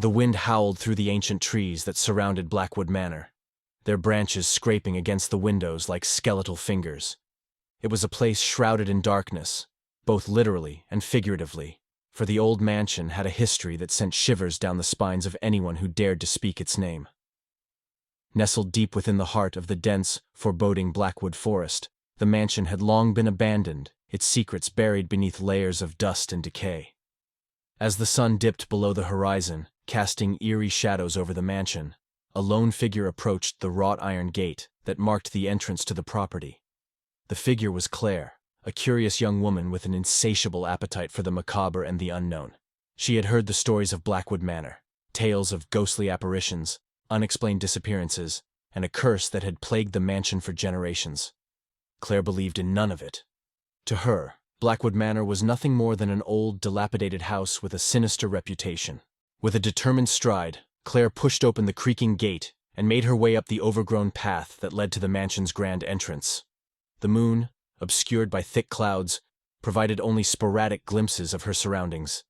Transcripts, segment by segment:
The wind howled through the ancient trees that surrounded Blackwood Manor, their branches scraping against the windows like skeletal fingers. It was a place shrouded in darkness, both literally and figuratively, for the old mansion had a history that sent shivers down the spines of anyone who dared to speak its name. Nestled deep within the heart of the dense, foreboding Blackwood forest, the mansion had long been abandoned, its secrets buried beneath layers of dust and decay. As the sun dipped below the horizon, casting eerie shadows over the mansion, a lone figure approached the wrought iron gate that marked the entrance to the property. The figure was Claire, a curious young woman with an insatiable appetite for the macabre and the unknown. She had heard the stories of Blackwood Manor, tales of ghostly apparitions, unexplained disappearances, and a curse that had plagued the mansion for generations. Claire believed in none of it. To her, Blackwood Manor was nothing more than an old, dilapidated house with a sinister reputation. With a determined stride, Claire pushed open the creaking gate and made her way up the overgrown path that led to the mansion's grand entrance. The moon, obscured by thick clouds, provided only sporadic glimpses of her surroundings.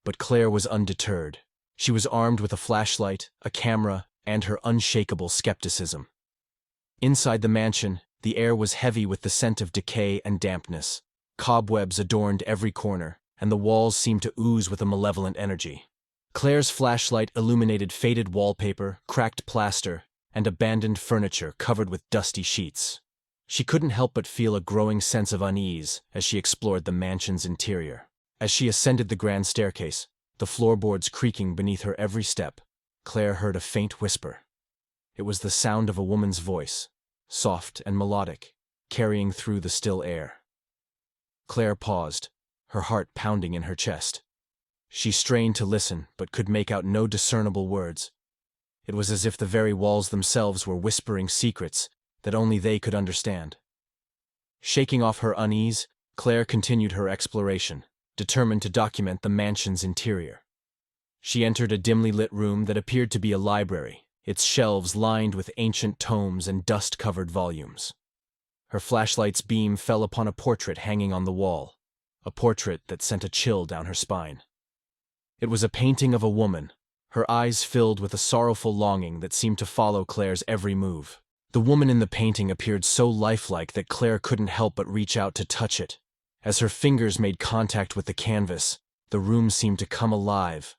But Claire was undeterred. She was armed with a flashlight, a camera, and her unshakable skepticism. Inside the mansion, the air was heavy with the scent of decay and dampness. Cobwebs adorned every corner, and the walls seemed to ooze with a malevolent energy. Claire's flashlight illuminated faded wallpaper, cracked plaster, and abandoned furniture covered with dusty sheets. She couldn't help but feel a growing sense of unease as she explored the mansion's interior. As she ascended the grand staircase, the floorboards creaking beneath her every step, Claire heard a faint whisper. It was the sound of a woman's voice, soft and melodic, carrying through the still air. Claire paused, her heart pounding in her chest. She strained to listen, but could make out no discernible words. It was as if the very walls themselves were whispering secrets that only they could understand. Shaking off her unease, Claire continued her exploration, determined to document the mansion's interior. She entered a dimly lit room that appeared to be a library, its shelves lined with ancient tomes and dust-covered volumes. Her flashlight's beam fell upon a portrait hanging on the wall, a portrait that sent a chill down her spine. It was a painting of a woman, her eyes filled with a sorrowful longing that seemed to follow Claire's every move. The woman in the painting appeared so lifelike that Claire couldn't help but reach out to touch it. As her fingers made contact with the canvas, the room seemed to come alive.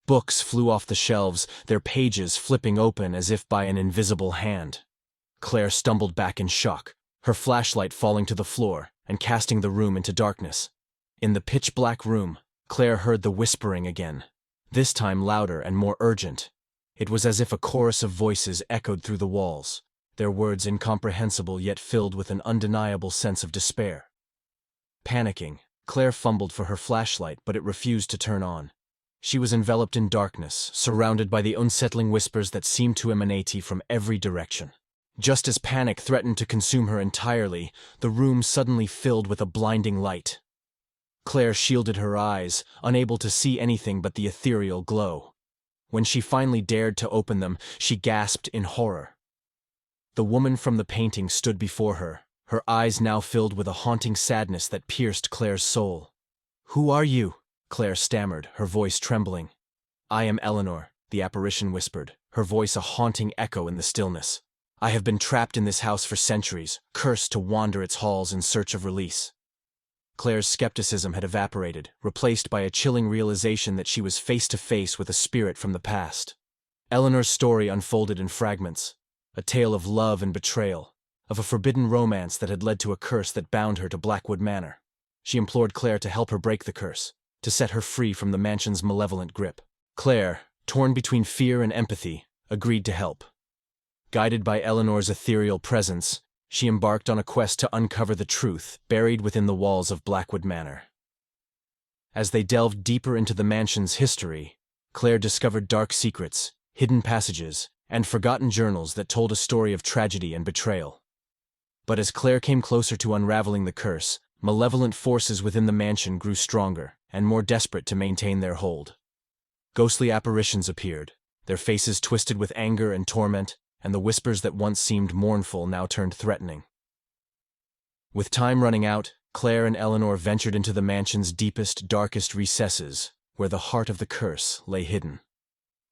Books flew off the shelves, their pages flipping open as if by an invisible hand. Claire stumbled back in shock, her flashlight falling to the floor and casting the room into darkness. In the pitch-black room, Claire heard the whispering again, this time louder and more urgent. It was as if a chorus of voices echoed through the walls, their words incomprehensible yet filled with an undeniable sense of despair. Panicking, Claire fumbled for her flashlight, but it refused to turn on. She was enveloped in darkness, surrounded by the unsettling whispers that seemed to emanate from every direction. Just as panic threatened to consume her entirely, the room suddenly filled with a blinding light. Claire shielded her eyes, unable to see anything but the ethereal glow. When she finally dared to open them, she gasped in horror. The woman from the painting stood before her, her eyes now filled with a haunting sadness that pierced Claire's soul. "Who are you?" Claire stammered, her voice trembling. "I am Eleanor," the apparition whispered, her voice a haunting echo in the stillness. "I have been trapped in this house for centuries, cursed to wander its halls in search of release." Claire's skepticism had evaporated, replaced by a chilling realization that she was face to face with a spirit from the past. Eleanor's story unfolded in fragments, a tale of love and betrayal, of a forbidden romance that had led to a curse that bound her to Blackwood Manor. She implored Claire to help her break the curse, to set her free from the mansion's malevolent grip. Claire, torn between fear and empathy, agreed to help. Guided by Eleanor's ethereal presence, she embarked on a quest to uncover the truth buried within the walls of Blackwood Manor. As they delved deeper into the mansion's history, Claire discovered dark secrets, hidden passages, and forgotten journals that told a story of tragedy and betrayal. But as Claire came closer to unraveling the curse, malevolent forces within the mansion grew stronger and more desperate to maintain their hold. Ghostly apparitions appeared, their faces twisted with anger and torment, and the whispers that once seemed mournful now turned threatening. With time running out, Claire and Eleanor ventured into the mansion's deepest, darkest recesses, where the heart of the curse lay hidden.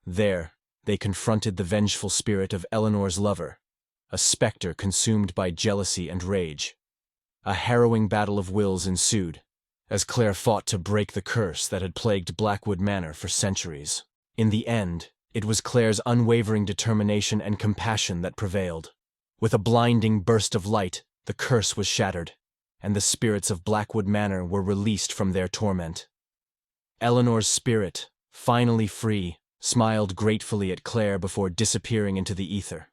There, they confronted the vengeful spirit of Eleanor's lover, a specter consumed by jealousy and rage. A harrowing battle of wills ensued, as Claire fought to break the curse that had plagued Blackwood Manor for centuries. In the end, it was Claire's unwavering determination and compassion that prevailed. With a blinding burst of light, the curse was shattered, and the spirits of Blackwood Manor were released from their torment. Eleanor's spirit, finally free, smiled gratefully at Claire before disappearing into the ether.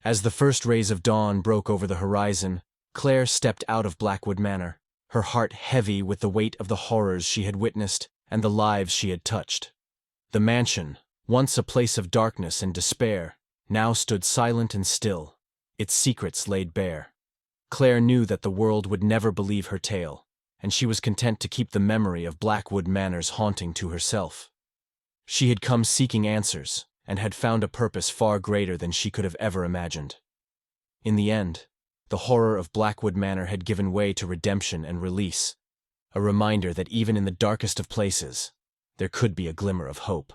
As the first rays of dawn broke over the horizon, Claire stepped out of Blackwood Manor, her heart heavy with the weight of the horrors she had witnessed and the lives she had touched. The mansion, once a place of darkness and despair, now stood silent and still, its secrets laid bare. Claire knew that the world would never believe her tale, and she was content to keep the memory of Blackwood Manor's haunting to herself. She had come seeking answers, and had found a purpose far greater than she could have ever imagined. In the end, the horror of Blackwood Manor had given way to redemption and release, a reminder that even in the darkest of places, there could be a glimmer of hope.